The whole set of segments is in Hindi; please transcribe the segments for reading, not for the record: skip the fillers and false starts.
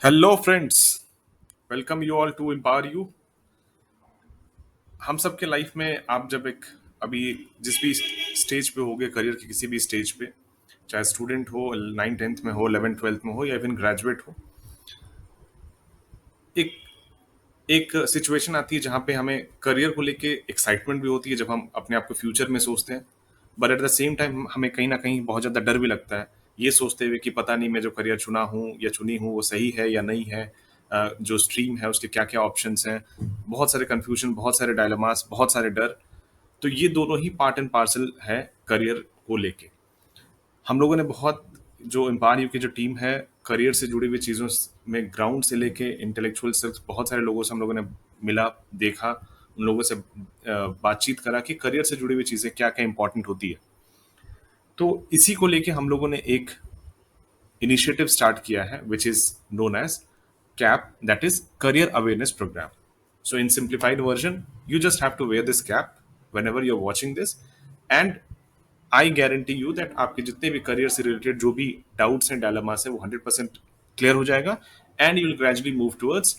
Hello friends, welcome you all to empower you. हम सब के लाइफ में आप जब एक अभी जिस भी स्टेज पे होगे करियर के किसी भी स्टेज पे, चाहे स्टूडेंट हो, 9th 10th में हो, 11th 12th में हो या इवन ग्रेजुएट हो, एक एक सिचुएशन आती है जहाँ पे हमें करियर को लेके एक्साइटमेंट भी होती है जब हम अपने आप को फ्यूचर में सोचते हैं। But at the same time हमें कहीं ना कहीं बहुत ज़्यादा डर भी लगता है, ये सोचते हुए कि पता नहीं मैं जो करियर चुना हूँ या चुनी हूँ वो सही है या नहीं है। जो स्ट्रीम है उसके क्या क्या ऑप्शंस हैं, बहुत सारे कन्फ्यूजन, बहुत सारे डायलेमास, बहुत सारे डर। तो ये दोनों ही पार्ट एंड पार्सल है करियर को लेके। हम लोगों ने बहुत, जो एम्पावर यू की जो टीम है, करियर से जुड़ी हुई चीज़ों में ग्राउंड से लेके इंटेलेक्चुअल तक बहुत सारे लोगों से हम लोगों ने मिला, देखा, उन लोगों से बातचीत करा कि करियर से जुड़ी हुई चीज़ें क्या क्या इंपॉर्टेंट होती है। तो इसी को लेके हम लोगों ने एक इनिशिएटिव स्टार्ट किया है which is known as CAP, that is career awareness program. So in simplified version, you just have to wear this cap whenever you're watching this, and I guarantee you that आपके जितने भी करियर से रिलेटेड जो भी डाउट्स हैं, डायलेमास है, वो 100% क्लियर हो जाएगा। And you will gradually move towards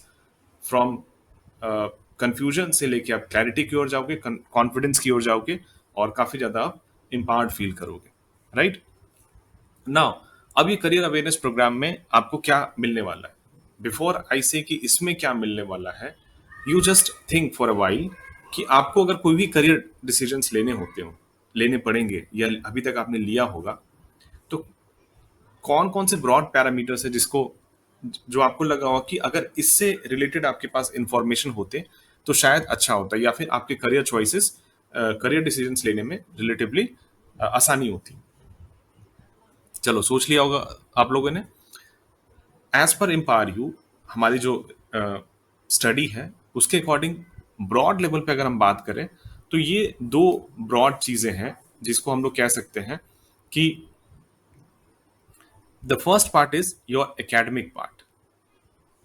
from confusion से लेके आप क्लैरिटी की ओर जाओगे, कॉन्फिडेंस की ओर जाओगे, और काफी ज्यादा आप empowered फील करोगे। राइट नाउ, अब ये करियर अवेयरनेस प्रोग्राम में आपको क्या मिलने वाला है, बिफोर आई से कि इसमें क्या मिलने वाला है, you just think for a while कि आपको अगर कोई भी करियर डिसीजंस लेने होते हो, लेने पड़ेंगे या अभी तक आपने लिया होगा, तो कौन कौन से ब्रॉड पैरामीटर्स है जिसको, जो आपको लगा होगा कि अगर इससे रिलेटेड आपके पास इंफॉर्मेशन होते तो शायद अच्छा होता, या फिर आपके करियर चॉइसेस, करियर डिसीजंस लेने में रिलेटिवली आसानी होती। चलो, सोच लिया होगा आप लोगों ने। एज पर एम्पावर यू, हमारी जो स्टडी है उसके अकॉर्डिंग, ब्रॉड लेवल पे अगर हम बात करें, तो ये दो ब्रॉड चीजें हैं जिसको हम लोग कह सकते हैं कि the first part is your academic part.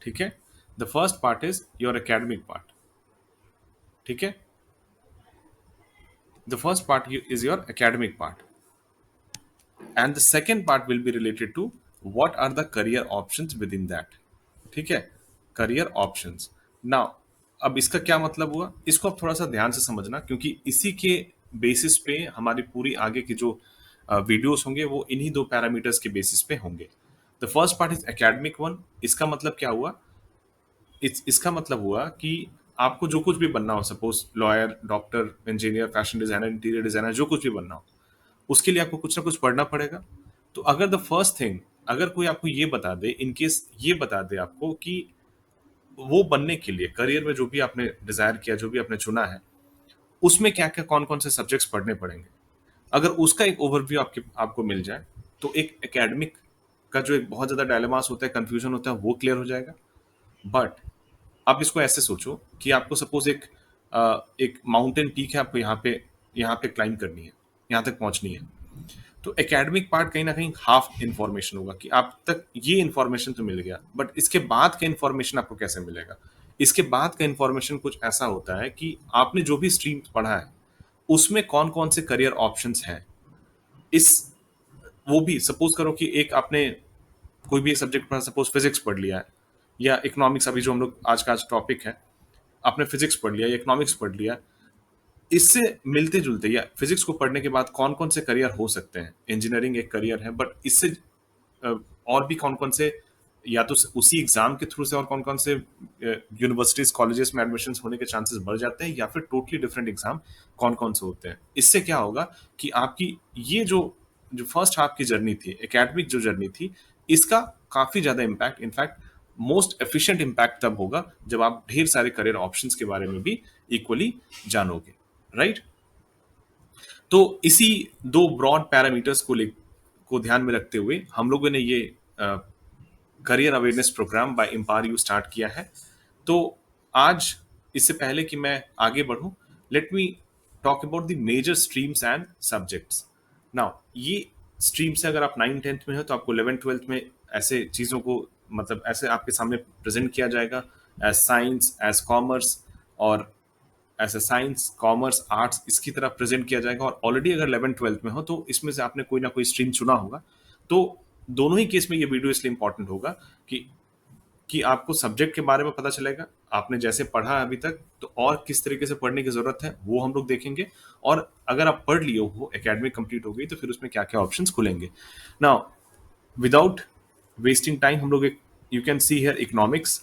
ठीक है, the first part is your academic part. ठीक है, the first part is your academic part, and the second part will be related to what are the career options within that. ठीक है, करियर ऑप्शंस। नाउ, अब इसका क्या मतलब हुआ, इसको आप थोड़ा सा ध्यान से समझना, क्योंकि इसी के बेसिस पे हमारी पूरी आगे की जो वीडियोस होंगे वो इन्हीं दो पैरामीटर्स के बेसिस पे होंगे। The first part is academic one. इसका मतलब क्या हुआ, इसका मतलब हुआ कि आपको जो कुछ भी बनना हो, suppose lawyer, doctor, engineer, fashion designer, interior designer, जो कुछ भी बनना हो, उसके लिए आपको कुछ ना कुछ पढ़ना पड़ेगा। तो अगर द फर्स्ट थिंग, अगर कोई आपको ये बता दे, इनकेस ये बता दे आपको कि वो बनने के लिए करियर में जो भी आपने डिजायर किया, जो भी आपने चुना है, उसमें क्या क्या कौन कौन से सब्जेक्ट्स पढ़ने पड़ेंगे, अगर उसका एक ओवरव्यू आपको मिल जाए, तो एक एकेडमिक का जो एक बहुत ज्यादा डायलेमास होता है, कंफ्यूजन होता है, वो क्लियर हो जाएगा। बट आप इसको ऐसे सोचो कि आपको सपोज एक माउंटेन पीक है, आपको यहाँ पे क्लाइंब करनी है, यहाँ तक पहुंचनी है। तो एकेडमिक पार्ट कहीं ना कहीं हाफ इंफॉर्मेशन होगा कि आप तक ये इंफॉर्मेशन तो मिल गया, बट इसके बाद का इंफॉर्मेशन आपको कैसे मिलेगा। इसके बाद का इंफॉर्मेशन कुछ ऐसा होता है कि आपने जो भी स्ट्रीम पढ़ा है उसमें कौन कौन से करियर ऑप्शंस हैं। इस वो भी सपोज करो कि एक आपने कोई भी एक सब्जेक्ट पढ़ा, सपोज फिजिक्स पढ़ लिया है या इकोनॉमिक्स, अभी जो हम लोग आज का टॉपिक है, आपने फिजिक्स पढ़ लिया या इकोनॉमिक्स पढ़ लिया, इससे मिलते जुलते या फिजिक्स को पढ़ने के बाद कौन कौन से करियर हो सकते हैं। इंजीनियरिंग एक करियर है, बट इससे और भी कौन कौन से, या तो उसी एग्जाम के थ्रू से और कौन कौन से यूनिवर्सिटीज कॉलेजेस में एडमिशन होने के चांसेस बढ़ जाते हैं, या फिर टोटली डिफरेंट एग्जाम कौन कौन से होते हैं। इससे क्या होगा कि आपकी ये जो जो फर्स्ट हाफ की जर्नी थी, एकेडमिक जो जर्नी थी, इसका काफी ज्यादा impact, in fact most efficient impact तब होगा जब आप ढेर सारे करियर ऑप्शंस के बारे में भी इक्वली जानोगे। राइट, तो इसी दो ब्रॉड पैरामीटर्स को ध्यान में रखते हुए हम लोगों ने ये career awareness program by empower you start किया है। तो आज, इससे पहले कि मैं आगे बढ़ूं, let me talk about the major streams and subjects. Now, ये स्ट्रीम्स, अगर आप 9th 10th में हो तो आपको 11th 12th में ऐसे चीज़ों को, मतलब ऐसे आपके सामने प्रेजेंट किया जाएगा, एज साइंस, एज कॉमर्स, और ऐसे साइंस, कॉमर्स, आर्ट्स, इसकी तरह प्रेजेंट किया जाएगा। और ऑलरेडी अगर 11th 12th में हो तो इसमें से आपने कोई ना कोई स्ट्रीम चुना होगा। तो दोनों ही केस में ये वीडियो इसलिए इंपॉर्टेंट होगा कि कि आपको सब्जेक्ट के बारे में पता चलेगा, आपने जैसे पढ़ा है अभी तक, तो और किस तरीके से पढ़ने की ज़रूरत है, वो हम लोग देखेंगे। और अगर आप पढ़ लिए हो, एकेडमिक कंप्लीट हो गई, तो फिर उसमें क्या-क्या ऑप्शंस खुलेंगे। नाउ विदाउट वेस्टिंग टाइम हम लोग एक, you can see here economics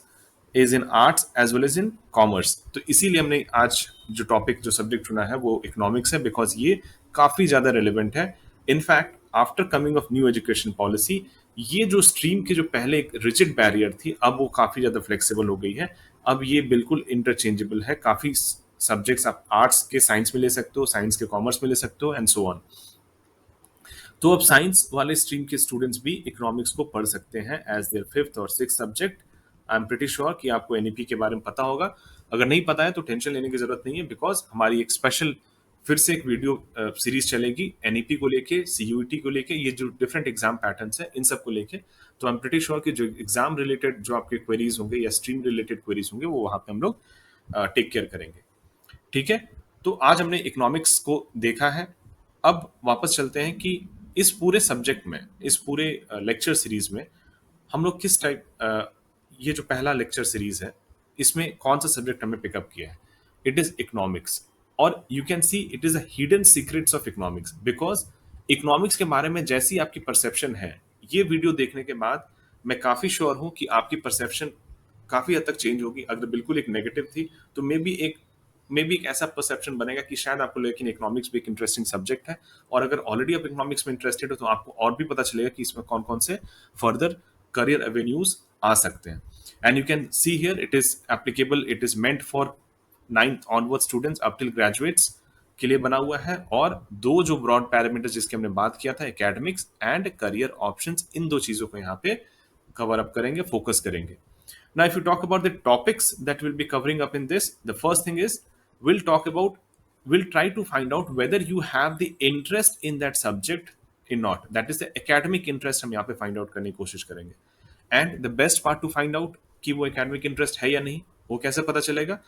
is in arts as well as in commerce. तो इसीलिए हमने आज जो टॉपिक जो सब्जेक्ट चुना है वो इकोनॉमिक्स है, बिकॉज ये काफ़ी ज़्यादा रिलेवेंट है। In fact after coming of new education policy, ये जो स्ट्रीम की जो पहले एक रिजिड बैरियर थी, अब वो काफ़ी ज़्यादा फ्लेक्सिबल हो गई है। अब ये बिल्कुल इंटरचेंजेबल है। काफ़ी सब्जेक्ट्स आप आर्ट्स के साइंस में ले सकते हो, साइंस के कॉमर्स में ले सकते हो, एंड सो ऑन। तो अब साइंस वाले स्ट्रीम के स्टूडेंट्स भी इकोनॉमिक्स को पढ़ सकते हैं एज देयर फिफ्थ और six subject. I am pretty sure कि आपको एनईपी के बारे में पता होगा। अगर नहीं पता है तो टेंशन लेने की जरूरत नहीं है, बिकॉज हमारी एक स्पेशल फिर से एक वीडियो सीरीज चलेगी एनईपी को लेके, सीयूईटी को लेके, ये जो डिफरेंट एग्जाम पैटर्न्स है इन सब को लेके। तो आई एम प्रिटी श्योर कि जो एग्जाम रिलेटेड जो आपके क्वेरीज होंगे या स्ट्रीम रिलेटेड क्वेरीज होंगे, वो वहां पे हम लोग टेक केयर करेंगे। ठीक है। तो आज हमने इकोनॉमिक्स को देखा है। अब वापस चलते हैं कि इस पूरे सब्जेक्ट में, इस पूरे लेक्चर सीरीज में हम लोग किस टाइप, ये जो पहला लेक्चर सीरीज है, इसमें कौन सा सब्जेक्ट हमने पिकअप किया है? It is economics. और you can see it is a hidden secrets of economics, because economics के बारे में जैसी आपकी परसेप्शन है, ये वीडियो देखने के बाद मैं काफी श्योर हूं कि आपकी परसेप्शन काफी हद तक चेंज होगी। अगर बिल्कुल एक नेगेटिव थी, तो मे बी एक ऐसा परसेप्शन बनेगा कि शायद आपको लेकिन इकोनॉमिक्स भी एक इंटरेस्टिंग सब्जेक्ट है। और अगर ऑलरेडी आप इकोनॉमिक्स में इंटरेस्टेड हो, तो आपको और भी पता चलेगा कि इसमें कौन कौन से फर्दर करियर एवेन्यूज आ सकते हैं। And you can see here it is applicable, it is meant for 9th onward students up till graduates के लिए बना हुआ है। और दो जो ब्रॉड पैरामीटर्स जिसके हमने बात किया था, एकेडमिक्स एंड करियर ऑप्शंस, इन दो चीजों को यहाँ पे कवर अप करेंगे, फोकस करेंगे। Now, if you talk about the topics that we'll be covering up in this, the first thing is we'll talk about, we'll try to find out whether you have the interest in that subject or not. That is the academic interest हम यहाँ पे find out करने की कोशिश करेंगे। And the best part to find out कि वो academic interest है या नहीं, वो कैसे पता चलेगा?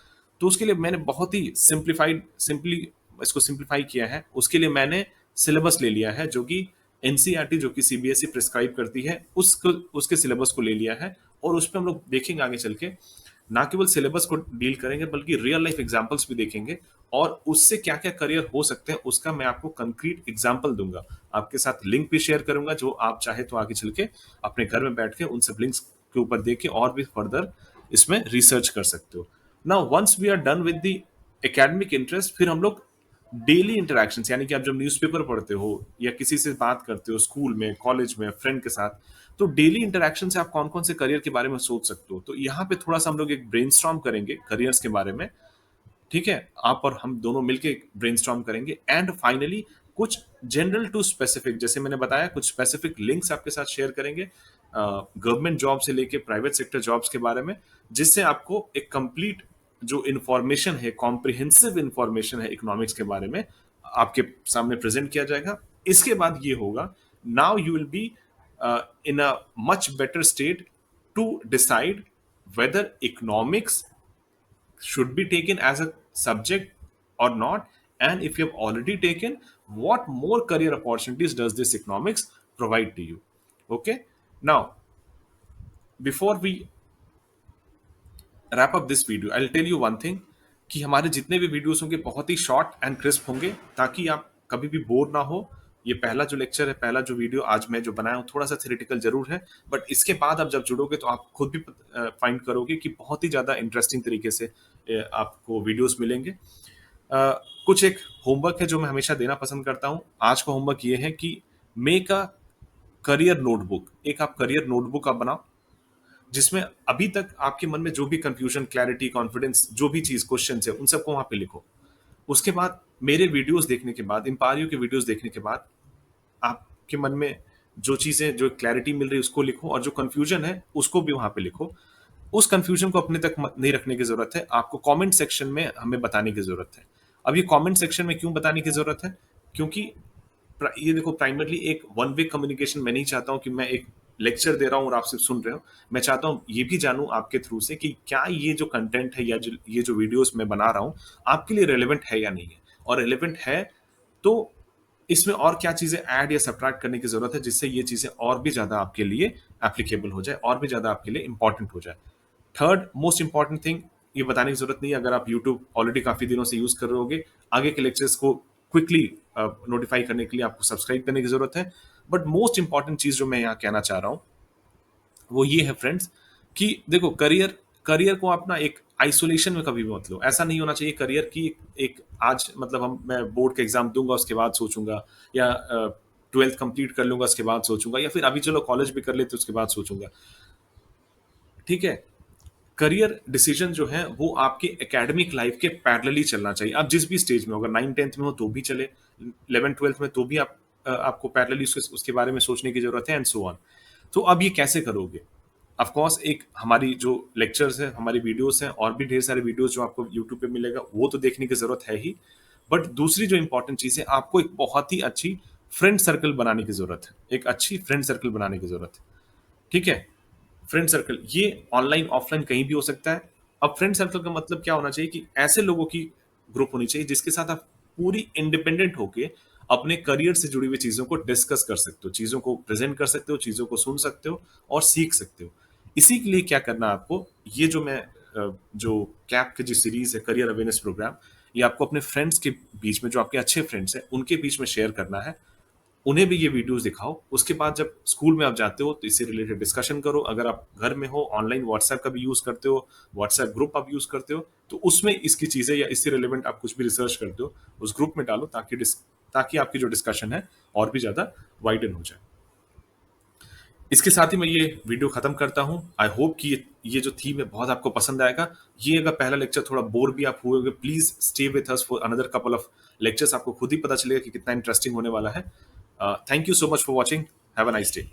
तो उसके लिए मैंने बहुत ही सिंपली इसको सिंप्लीफाई किया है। उसके लिए मैंने सिलेबस ले लिया है, जो कि एनसीईआरटी, जो कि सीबीएसई प्रिस्क्राइब करती है, उसको, उसके सिलेबस को ले लिया है। और उस पर हम लोग देखेंगे आगे चल के, ना केवल सिलेबस को डील करेंगे, बल्कि रियल लाइफ एग्जांपल्स भी देखेंगे। और उससे क्या क्या करियर हो सकते हैं, उसका मैं आपको कंक्रीट एग्जांपल दूंगा। आपके साथ लिंक भी शेयर करूंगा, जो आप चाहे तो आगे चल के अपने घर में बैठ के उन सब लिंक्स के ऊपर देख के और भी फर्दर इसमें रिसर्च कर सकते हो। Now once we are done with the academic interest, फिर हम लोग डेली इंटरेक्शंस, यानी कि आप जब न्यूज़पेपर पढ़ते हो या किसी से बात करते हो स्कूल में, कॉलेज में, फ्रेंड के साथ, तो डेली इंटरेक्शन से आप कौन कौन से करियर के बारे में सोच सकते हो। तो यहाँ पे थोड़ा सा हम लोग एक ब्रेनस्टॉर्म करेंगे करियर्स के बारे में। ठीक है, आप और हम दोनों मिलके ब्रेनस्टॉर्म करेंगे। एंड फाइनली कुछ जनरल टू स्पेसिफिक, जैसे मैंने बताया, कुछ स्पेसिफिक लिंक्स आपके साथ शेयर करेंगे गवर्नमेंट जॉब से लेके प्राइवेट सेक्टर जॉब्स के बारे में, जिससे आपको एक कंप्लीट जो इंफॉर्मेशन है, कॉम्प्रिहेंसिव इंफॉर्मेशन है इकोनॉमिक्स के बारे में, आपके सामने प्रेजेंट किया जाएगा। इसके बाद ये होगा, now you will be in a much better state to decide whether economics should be taken as a subject or not, and if you have already taken, what more career opportunities does this economics provide to you. Okay, now before we wrap up this video, I'll tell you one thing, कि हमारे जितने भी वीडियोस होंगे बहुत ही शॉर्ट एंड क्रिस्प होंगे, ताकि आप कभी भी बोर ना हो। ये पहला जो लेक्चर है, पहला जो वीडियो आज मैं जो बनाया हूँ, थोड़ा सा थ्योरेटिकल जरूर है, बट इसके बाद आप जब जुड़ोगे तो आप खुद भी फाइंड करोगे कि बहुत ही ज़्यादा इंटरेस्टिंग तरीके से आपको वीडियोस मिलेंगे। कुछ एक होमवर्क है जो मैं हमेशा देना पसंद करता हूँ। आज का होमवर्क ये है कि मेक अ करियर नोटबुक, एक आप करियर नोटबुक आप बनाओ, जिसमें अभी तक आपके मन में जो भी कंफ्यूजन, क्लैरिटी, कॉन्फिडेंस, जो भी चीज, क्वेश्चन है, उन सबको वहां पे लिखो। उसके बाद मेरे वीडियोस देखने के बाद, इंपारियो के वीडियोस देखने के बाद, आपके मन में जो चीजें, जो क्लैरिटी मिल रही है उसको लिखो, और जो कंफ्यूजन है उसको भी वहां पे लिखो। उस कंफ्यूजन को अपने तक नहीं रखने की जरूरत है, आपको कमेंट सेक्शन में हमें बताने की जरूरत है। अब ये कमेंट सेक्शन में क्यों बताने की जरूरत है? क्योंकि ये देखो, प्राइमरली एक वन वे कम्युनिकेशन मैं नहीं चाहता हूं कि मैं एक लेक्चर दे रहा हूं और आप सिर्फ सुन रहे हो। मैं चाहता हूं ये भी जानूं आपके थ्रू से कि क्या ये जो कंटेंट है या ये जो वीडियोस मैं बना रहा हूं आपके लिए रेलेवेंट है या नहीं है। और रेलेवेंट है तो इसमें और क्या चीजें ऐड या सब्ट्रैक्ट करने की जरूरत है जिससे ये चीजें और भी ज्यादा आपके लिए एप्लीकेबल हो जाए, और भी ज्यादा आपके लिए इंपॉर्टेंट हो जाए। थर्ड मोस्ट इंपॉर्टेंट थिंग, ये बताने की जरूरत नहीं है, अगर आप यूट्यूब ऑलरेडी काफी दिनों से यूज कर रहे होगे, आगे के लेक्चर्स को क्विकली नोटिफाई करने के लिए आपको सब्सक्राइब करने की जरूरत है। बट मोस्ट इंपॉर्टेंट चीज जो मैं यहाँ कहना चाह रहा हूँ वो ये है फ्रेंड्स, कि देखो करियर, करियर को आप ना एक आइसोलेशन में कभी भी मत लो। ऐसा नहीं होना चाहिए करियर की एक आज मतलब हम मैं बोर्ड का एग्जाम दूंगा उसके बाद सोचूंगा, या ट्वेल्थ कंप्लीट कर लूंगा उसके बाद सोचूंगा, या फिर अभी चलो कॉलेज भी कर लेते उसके बाद सोचूंगा। ठीक है, करियर डिसीजन जो है वो आपके एकेडमिक लाइफ के पैरेलली चलना चाहिए। आप जिस भी स्टेज में हो, अगर 9th 10th में हो तो भी चले, 11th 12th में तो भी आप आपको पैरेलली उसके बारे में सोचने की जरूरत है, एंड सो ऑन। तो अब ये कैसे करोगे? ऑफ कोर्स एक हमारी जो लेक्चर्स है, हमारी वीडियोस हैं, और भी ढेर सारे वीडियोस जो आपको यूट्यूब पे मिलेगा, वो तो देखने की जरूरत है ही। बट दूसरी जो इंपॉर्टेंट चीज है, आपको एक बहुत ही अच्छी फ्रेंड सर्कल बनाने की जरूरत है, एक अच्छी फ्रेंड सर्कल बनाने की जरूरत है। ठीक है, फ्रेंड सर्कल ये ऑनलाइन ऑफलाइन कहीं भी हो सकता है। अब फ्रेंड सर्कल का मतलब क्या होना चाहिए कि ऐसे लोगों की ग्रुप होनी चाहिए जिसके साथ आप पूरी इंडिपेंडेंट होके अपने करियर से जुड़ी हुई चीजों को डिस्कस कर सकते हो, चीजों को प्रेजेंट कर सकते हो, चीजों को सुन सकते हो और सीख सकते हो। इसी के लिए क्या करना है आपको, ये जो मैं जो कैप की जो सीरीज है करियर अवेयरनेस प्रोग्राम, ये आपको अपने फ्रेंड्स के बीच में, जो आपके अच्छे फ्रेंड्स हैं उनके बीच में शेयर करना है। उन्हें भी ये वीडियोस दिखाओ। उसके बाद जब स्कूल में आप जाते हो तो इससे रिलेटेड डिस्कशन करो। अगर आप घर में हो, ऑनलाइन व्हाट्सएप का भी यूज करते हो, व्हाट्सएप ग्रुप आप यूज करते हो, तो उसमें इसकी चीजें या इससे रिलेवेंट आप कुछ भी रिसर्च करते हो उस ग्रुप में डालो, ताकि आपकी जो डिस्कशन है और भी ज्यादा वाइडन हो जाए। इसके साथ ही मैं ये वीडियो खत्म करता हूँ। आई होप कि ये जो थीम है बहुत आपको पसंद आएगा। ये अगर पहला लेक्चर थोड़ा बोर भी आप हुए होगे, please stay with us for another couple of lectures. आपको खुद ही पता चलेगा कि कितना इंटरेस्टिंग होने वाला है। Thank you so much for watching. Have a nice day.